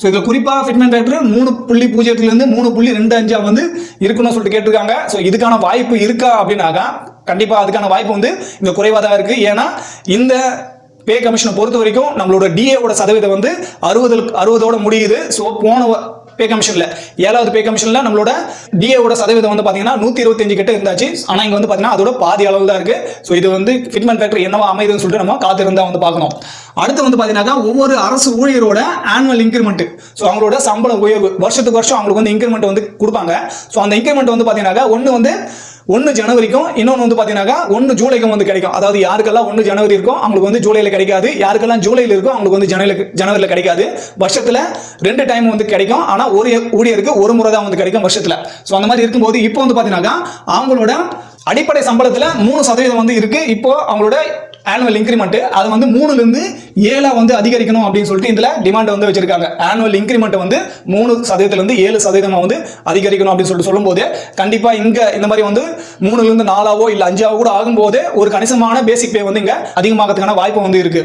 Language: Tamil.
ஸோ இதில் குறிப்பாக ஃபிட்மெண்ட் ஃபேக்டர் 3.0 3.25 வந்து இருக்கணும்னு சொல்லிட்டு கேட்டிருக்காங்க. ஸோ இதுக்கான வாய்ப்பு இருக்கா அப்படின்னாக்கா கண்டிப்பாக அதுக்கான வாய்ப்பு வந்து இங்கே குறைவாக தான் இருக்குது. ஏன்னா இந்த பே கமிஷனை பொறுத்த வரைக்கும் நம்மளோட டிஏவோட சதவீதம் வந்து 60ஓட முடியுது. ஸோ போன பே கமிஷன்ல 7வது பே கமிஷன்ல நம்மளோட டிஏவோட சதவீதம் வந்து பாத்தீங்கன்னா 125 கிட்ட இருந்தாச்சு. ஆனா இங்க வந்து பாத்தீங்கன்னா அதோட பாதி அளவு தான் இருக்கு. ஸோ இது வந்து ஃபிட்மெண்ட் ஃபேக்டர் என்னவா அமைதுன்னு சொல்லிட்டு நம்ம காத்திருந்தா வந்து பார்க்கணும். அடுத்து வந்து பாத்தீங்கன்னா ஒவ்வொரு அரசு ஊழியரோட ஆனுவல் இன்கிரிமெண்ட், ஸோ அவங்களோட சம்பள உயர்வு வருஷத்துக்கு வருஷம் அவங்களுக்கு வந்து இன்கிரிமெண்ட் வந்து கொடுப்பாங்க. ஸோ அந்த இன்கிரிமெண்ட் வந்து பாத்தீங்கன்னா ஒன்று ஜனவரிக்கும் இன்னொன்று வந்து பார்த்தீங்கன்னா 1 ஜூலைக்கும் வந்து கிடைக்கும். அதாவது யாருக்கெல்லாம் 1 ஜனவரி இருக்கும் அவங்களுக்கு வந்து ஜூலையில் கிடைக்காது, யாருக்கெல்லாம் ஜூலையில் இருக்கும் அவங்களுக்கு வந்து ஜனவரியில் கிடைக்காது. வருஷத்தில் 2 டைம் வந்து கிடைக்கும். ஆனால் ஒரு ஊழியருக்கு ஒரு முறை தான் வந்து கிடைக்கும் வருஷத்தில். ஸோ அந்த மாதிரி இருக்கும்போது இப்போ வந்து பார்த்தீங்கன்னா அவங்களோட அடிப்படை சம்பளத்தில் 3% வந்து இருக்கு. இப்போ அவங்களோட ஆனுவல் இன்கிரிமெண்ட் அது வந்து 3லிருந்து 7 வந்து அதிகரிக்கணும் அப்படின்னு சொல்லிட்டு இதுல டிமாண்ட் வந்து வச்சிருக்காங்க. ஆனுவல் இன்கிரிமெண்ட் வந்து 3%லிருந்து 7% வந்து அதிகரிக்கணும் அப்படின்னு சொல்லிட்டு சொல்லும்போது கண்டிப்பா இங்க இந்த மாதிரி வந்து 3லிருந்து 4 இல்ல 5 கூட ஆகும்போது ஒரு கணிசமான பேசிக் பே வந்து இங்க அதிகமாகிறதுக்கான வாய்ப்பு வந்து இருக்கு.